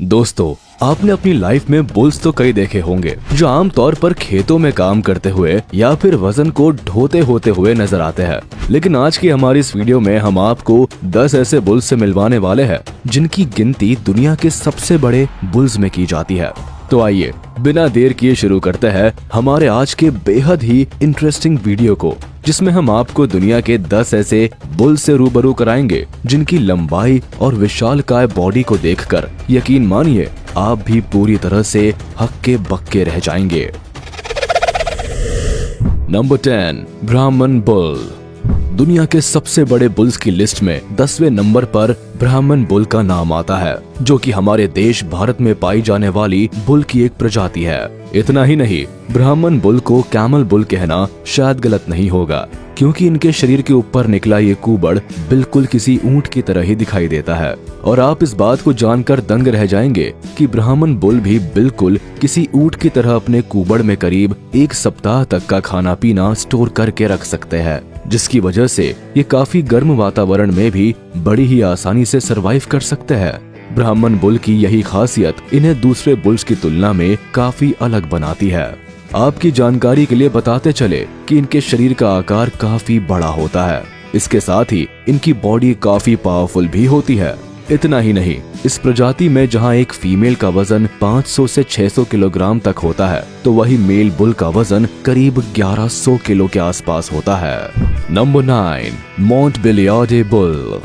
दोस्तों, आपने अपनी लाइफ में बुल्स तो कई देखे होंगे जो आमतौर पर खेतों में काम करते हुए या फिर वजन को ढोते होते हुए नजर आते हैं। लेकिन आज की हमारी इस वीडियो में हम आपको 10 ऐसे बुल्स से मिलवाने वाले हैं जिनकी गिनती दुनिया के सबसे बड़े बुल्स में की जाती है। तो आइए बिना देर किए शुरू करते हैं हमारे आज के बेहद ही इंटरेस्टिंग वीडियो को, जिसमें हम आपको दुनिया के 10 ऐसे बुल से रूबरू कराएंगे जिनकी लंबाई और विशालकाय बॉडी को देखकर यकीन मानिए आप भी पूरी तरह से हक्के बक्के रह जाएंगे। नंबर 10, ब्राह्मण बुल। दुनिया के सबसे बड़े बुल्स की लिस्ट में 10वें नंबर पर ब्राह्मण बुल का नाम आता है, जो कि हमारे देश भारत में पाई जाने वाली बुल की एक प्रजाति है। इतना ही नहीं, ब्राह्मण बुल को कैमल बुल कहना शायद गलत नहीं होगा, क्योंकि इनके शरीर के ऊपर निकला ये कुबड़ बिल्कुल किसी ऊंट की तरह ही दिखाई देता है। और आप इस बात को जानकर दंग रह जाएंगे कि ब्राह्मण बुल भी बिल्कुल किसी ऊंट की तरह अपने कुबड़ में करीब 1 सप्ताह तक का खाना पीना स्टोर करके रख सकते हैं, जिसकी वजह से ये काफी गर्म वातावरण में भी बड़ी ही आसानी से सरवाइव कर सकते हैं। ब्राह्मण बुल की यही खासियत इन्हें दूसरे बुल्स की तुलना में काफी अलग बनाती है। आपकी जानकारी के लिए बताते चले कि इनके शरीर का आकार काफी बड़ा होता है। इसके साथ ही इनकी बॉडी काफी पावरफुल भी होती है। इतना ही नहीं, इस प्रजाति में जहां एक फीमेल का वजन 500 से 600 किलोग्राम तक होता है, तो वही मेल बुल का वजन करीब 1100 किलो के आसपास होता है। Number 9, Montbeliarde bull.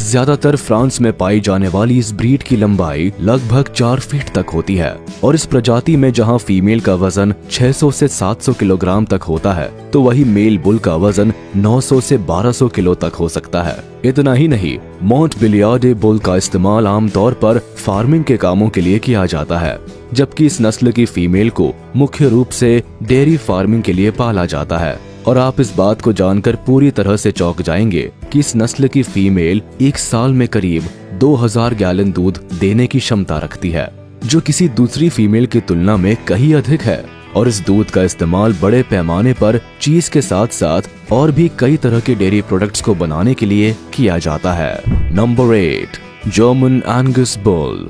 ज्यादातर फ्रांस में पाई जाने वाली इस ब्रीड की लंबाई लगभग 4 फीट तक होती है, और इस प्रजाति में जहां फीमेल का वजन 600 से 700 किलोग्राम तक होता है, तो वही मेल बुल का वजन 900 से 1200 किलो तक हो सकता है। इतना ही नहीं, मोंटबेलियार्डे बुल का इस्तेमाल आमतौर पर फार्मिंग के कामों के लिए किया जाता है, जबकि इस नस्ल की फीमेल को मुख्य रूप से डेयरी फार्मिंग के लिए पाला जाता है। और आप इस बात को जानकर पूरी तरह से चौंक जाएंगे कि इस नस्ल की फीमेल एक साल में करीब 2000 गैलन दूध देने की क्षमता रखती है, जो किसी दूसरी फीमेल की तुलना में कहीं अधिक है। और इस दूध का इस्तेमाल बड़े पैमाने पर चीज के साथ साथ और भी कई तरह के डेयरी प्रोडक्ट्स को बनाने के लिए किया जाता है। Number 8, German Angus bull.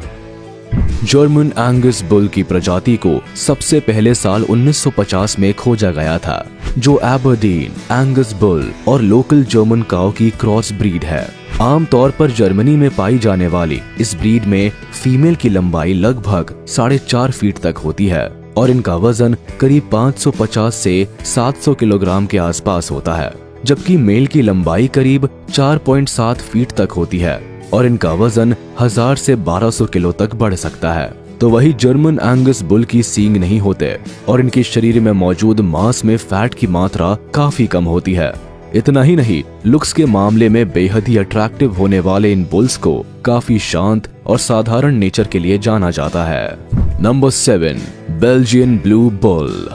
German Angus bull की प्रजाति को सबसे पहले साल 1950 में खोजा गया था, जो एबरडीन, एंगस बुल और लोकल जर्मन काऊ की क्रॉस ब्रीड है। आमतौर पर जर्मनी में पाई जाने वाली इस ब्रीड में फीमेल की लंबाई लगभग 4.5 फीट तक होती है, और इनका वजन करीब 550 से 700 किलोग्राम के आसपास होता है, जबकि मेल की लंबाई करीब 4.7 फीट तक होती है, और इनका वजन 1000 से 1200 किलो तक बढ़ सकता है। तो वही जर्मन एंगस बुल की सींग नहीं होते, और इनके शरीर में मौजूद मांस में फैट की मात्रा काफी कम होती है। इतना ही नहीं, लुक्स के मामले में बेहद ही अट्रैक्टिव होने वाले इन बुल्स को काफी शांत और साधारण नेचर के लिए जाना जाता है। Number 7, Belgian blue bull.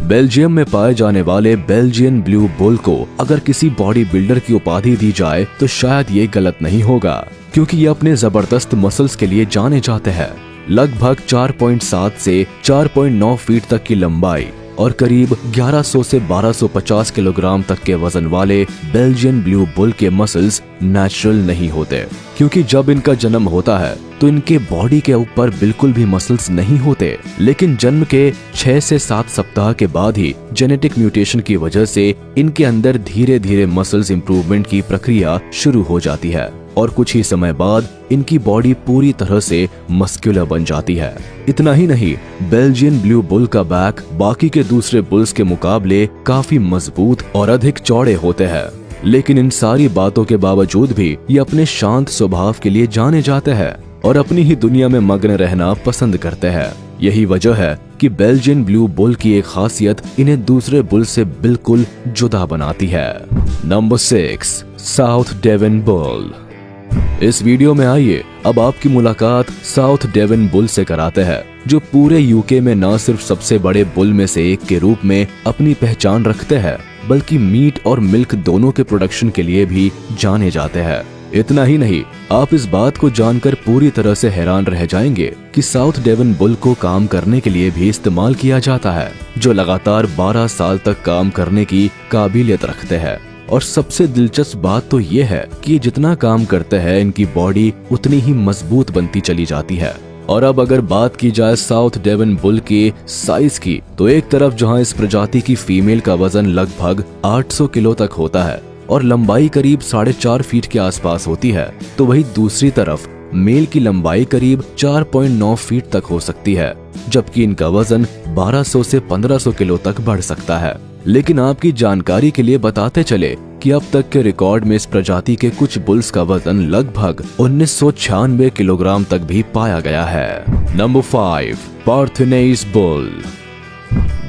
Belgium में पाए जाने वाले बेल्जियन ब्लू बुल को अगर किसी बॉडी बिल्डर की उपाधि दी जाए तो शायद ये गलत नहीं होगा, क्योंकि ये अपने जबरदस्त मसल्स के लिए जाने जाते हैं। लगभग 4.7 से 4.9 फीट तक की लंबाई और करीब 1100 से 1250 किलोग्राम तक के वजन वाले बेल्जियन ब्लू बुल के मसल्स नेचुरल नहीं होते, क्योंकि जब इनका जन्म होता है तो इनके बॉडी के ऊपर बिल्कुल भी मसल्स नहीं होते, लेकिन जन्म के 6 से 7 सप्ताह के बाद ही जेनेटिक म्यूटेशन की वजह से इनके अंदर धीरे धीरे मसल्स इंप्रूवमेंट की प्रक्रिया शुरू हो जाती है, और कुछ ही समय बाद इनकी बॉडी पूरी तरह से मस्कुलर बन जाती है। इतना ही नहीं, बेल्जियन ब्लू बुल का बैक बाकी के दूसरे बुल्स के मुकाबले काफी मजबूत और अधिक चौड़े होते हैं। लेकिन इन सारी बातों के बावजूद भी ये अपने शांत स्वभाव के लिए जाने जाते हैं और अपनी ही दुनिया में मग्न रहना पसंद करते हैं। यही वजह है कि बेल्जियन ब्लू बुल की एक खासियत इन्हें दूसरे बुल से बिल्कुल जुदा बनाती है। Number 6, South Devon bull. इस वीडियो में आइए अब आपकी मुलाकात साउथ डेवन बुल से कराते हैं, जो पूरे यूके में न सिर्फ सबसे बड़े बुल में से एक के रूप में अपनी पहचान रखते हैं, बल्कि मीट और मिल्क दोनों के प्रोडक्शन के लिए भी जाने जाते हैं। इतना ही नहीं, आप इस बात को जानकर पूरी तरह से हैरान रह जाएंगे कि साउथ डेवन बुल को काम करने के लिए भी इस्तेमाल किया जाता है, जो लगातार 12 साल तक काम करने की काबिलियत रखते हैं। और सबसे दिलचस्प बात तो ये है कि जितना काम करते हैं इनकी बॉडी उतनी ही मजबूत बनती चली जाती है। और अब अगर बात की जाए साउथ डेवन बुल के साइज की, तो एक तरफ जहां इस प्रजाति की फीमेल का वजन लगभग 800 किलो तक होता है और लंबाई करीब 4.5 फीट के आसपास होती है, तो वही दूसरी तरफ मेल की लंबाई करीब 4.9 फीट तक हो सकती है, जबकि इनका वजन 1200 से 1500 किलो तक बढ़ सकता है। लेकिन आपकी जानकारी के लिए बताते चले कि अब तक के रिकॉर्ड में इस प्रजाति के कुछ बुल्स का वजन लगभग 1996 किलोग्राम तक भी पाया गया है। Number 5, Parthenais bull.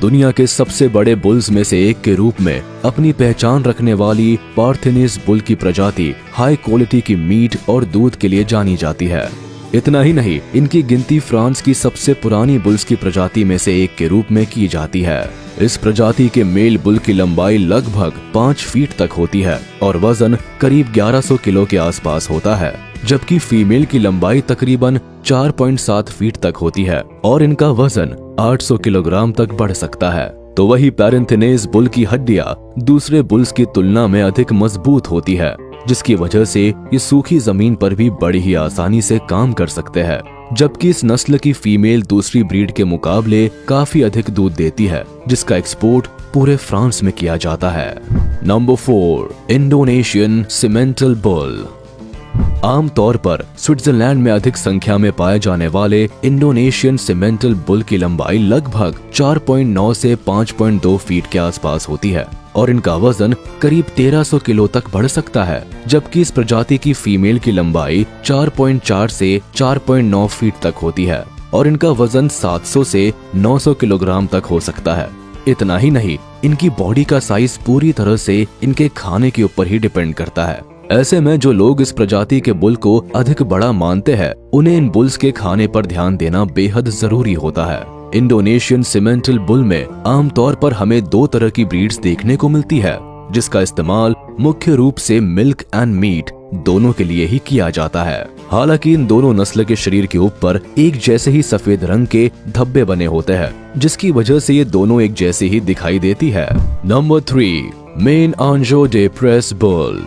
दुनिया के सबसे बड़े बुल्स में से एक के रूप में अपनी पहचान रखने वाली पार्थेनेस बुल की प्रजाति हाई क्वालिटी की मीट और दूध के लिए जानी जाती है। इतना ही नहीं, इनकी गिनती फ्रांस की सबसे पुरानी बुल्स की प्रजाति में से एक के रूप में की जाती है। इस प्रजाति के मेल बुल की लंबाई लगभग 5 फीट तक होती है और वजन करीब 1100 किलो के आसपास होता है, जबकि फीमेल की लंबाई तकरीबन 4.7 फीट तक होती है और इनका वजन 800 किलोग्राम तक बढ़ सकता है। तो वही पार्थेनेस बुल की हड्डियां दूसरे बुल्स की तुलना में अधिक मजबूत होती है, जिसकी वजह से ये सूखी जमीन पर भी बड़ी ही आसानी से काम कर सकते हैं, जबकि इस नस्ल की फीमेल दूसरी ब्रीड के मुकाबले काफी अधिक दूध देती है, जिसका एक्सपोर्ट पूरे फ्रांस में किया जाता है। Number 4, Indonesian simmental bull. आमतौर पर स्विट्जरलैंड में अधिक संख्या में पाए जाने वाले इंडोनेशियन सिमेंटल बुल की लंबाई लगभग 4.9 से 5.2 फीट के आसपास होती है और इनका वजन करीब 1300 किलो तक बढ़ सकता है, जबकि इस प्रजाति की फीमेल की लंबाई 4.4 से 4.9 फीट तक होती है और इनका वजन 700 से 900 किलोग्राम तक हो सकता है। इतना ही नहीं, इनकी बॉडी का साइज पूरी तरह से इनके खाने के ऊपर ही डिपेंड करता है। ऐसे में जो लोग इस प्रजाति के बुल को अधिक बड़ा मानते हैं, उन्हें इन बुल्स के खाने पर ध्यान देना बेहद जरूरी होता है। इंडोनेशियन सिमेंटल बुल में आमतौर पर हमें 2 तरह की ब्रीड्स देखने को मिलती है, जिसका इस्तेमाल मुख्य रूप से मिल्क एंड मीट दोनों के लिए ही किया जाता है। हालांकि इन दोनों नस्ल के शरीर के ऊपर एक जैसे ही सफेद रंग के धब्बे बने होते हैं, जिसकी वजह से ये दोनों एक जैसी ही दिखाई देती है। Number 3, Maine Anjou de Pres bull.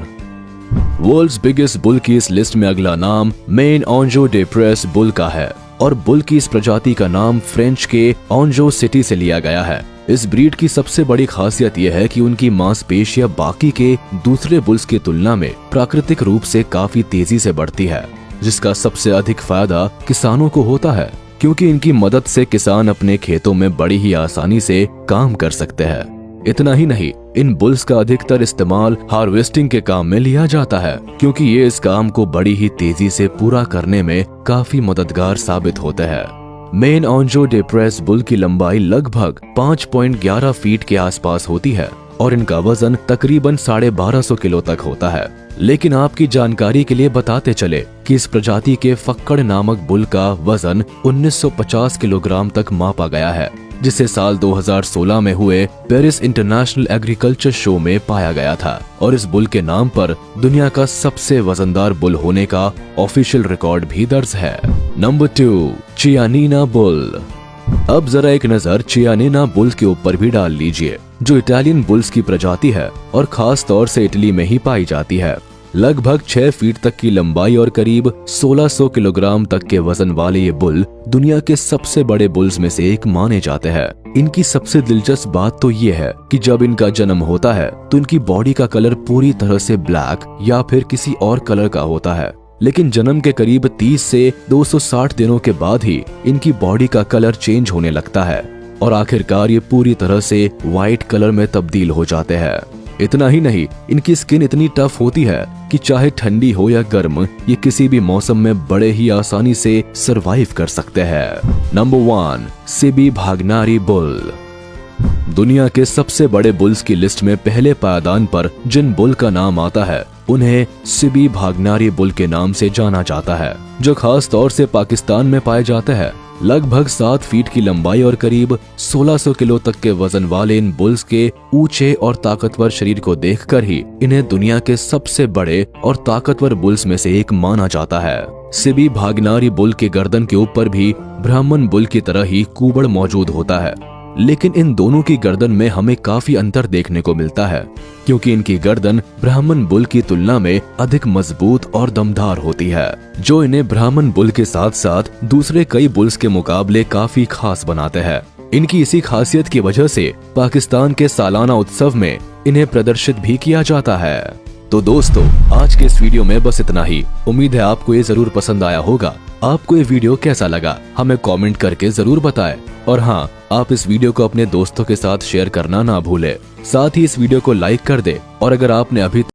World's biggest bull की इस लिस्ट में अगला नाम Maine Anjou de Pres bull का है और बुल की इस प्रजाति का नाम फ्रेंच के आंजो सिटी से लिया गया है। इस ब्रीड की सबसे बड़ी खासियत यह है कि उनकी मांसपेशियां बाकी के दूसरे बुल्स की तुलना में प्राकृतिक रूप से काफी तेजी से बढ़ती है, जिसका सबसे अधिक फायदा किसानों को होता है, क्योंकि इनकी मदद से किसान अपने खेतों में बड़ी ही आसानी से काम कर सकते हैं। इतना ही नहीं, इन बुल्स का अधिकतर इस्तेमाल हार्वेस्टिंग के काम में लिया जाता है, क्योंकि ये इस काम को बड़ी ही तेजी से पूरा करने में काफी मददगार साबित होते हैं। Main Anjou de Pres bull की लंबाई लगभग 5.11 फीट के आसपास होती है और इनका वजन तकरीबन 1250 किलो तक होता है। लेकिन आपकी जानकारी के लिए बताते चले कि इस प्रजाति के फक्कड़ नामक बुल का वजन 1950 किलोग्राम तक मापा गया है, जिसे साल 2016 में हुए पेरिस इंटरनेशनल एग्रीकल्चर शो में पाया गया था और इस बुल के नाम पर दुनिया का सबसे वजनदार बुल होने का ऑफिशियल रिकॉर्ड भी दर्ज है। Number 2, Chianina bull. अब जरा एक नजर चियानिना बुल के ऊपर भी डाल लीजिए, जो इटालियन बुल्स की प्रजाति है और खास तौर से इटली में ही पाई जाती है। लगभग 6 फीट तक की लंबाई और करीब 1600 किलोग्राम तक के वजन वाले ये बुल दुनिया के सबसे बड़े बुल्स में से एक माने जाते हैं। इनकी सबसे दिलचस्प बात तो ये है कि जब इनका जन्म होता है तो इनकी बॉडी का कलर पूरी तरह से ब्लैक या फिर किसी और कलर का होता है, लेकिन जन्म के करीब 30 से 260 दिनों के बाद ही इनकी बॉडी का कलर चेंज होने लगता है और आखिरकार ये पूरी तरह से व्हाइट कलर में तब्दील हो जाते हैं। इतना ही नहीं, इनकी स्किन इतनी टफ होती है कि चाहे ठंडी हो या गर्म, ये किसी भी मौसम में बड़े ही आसानी से सरवाइव कर सकते हैं। Number 1, Sibi Bhagnari bull. दुनिया के सबसे बड़े बुल्स की लिस्ट में पहले पायदान पर जिन बुल का नाम आता है उन्हें सिबी भागनारी बुल के नाम से जाना जाता है, जो खास तौर से पाकिस्तान में पाए जाते हैं। लगभग 7 फीट की लंबाई और करीब 1600 किलो तक के वजन वाले इन बुल्स के ऊंचे और ताकतवर शरीर को देखकर ही इन्हें दुनिया के सबसे बड़े और ताकतवर बुल्स में से एक माना जाता है। सिबी भागनारी बुल के गर्दन के ऊपर भी ब्राह्मण बुल की तरह ही कुबड़ मौजूद होता है, लेकिन इन दोनों की गर्दन में हमें काफी अंतर देखने को मिलता है, क्योंकि इनकी गर्दन ब्राह्मण बुल की तुलना में अधिक मजबूत और दमदार होती है, जो इन्हें ब्राह्मण बुल के साथ साथ दूसरे कई बुल्स के मुकाबले काफी खास बनाते हैं। इनकी इसी खासियत की वजह से पाकिस्तान के सालाना उत्सव में इन्हें प्रदर्शित भी किया जाता है। तो दोस्तों, आज के इस वीडियो में बस इतना ही। उम्मीद है आपको ये जरूर पसंद आया होगा। आपको ये वीडियो कैसा लगा हमें कमेंट करके जरूर बताएं। और हाँ, आप इस वीडियो को अपने दोस्तों के साथ शेयर करना ना भूलें। साथ ही इस वीडियो को लाइक कर दें। और अगर आपने अभी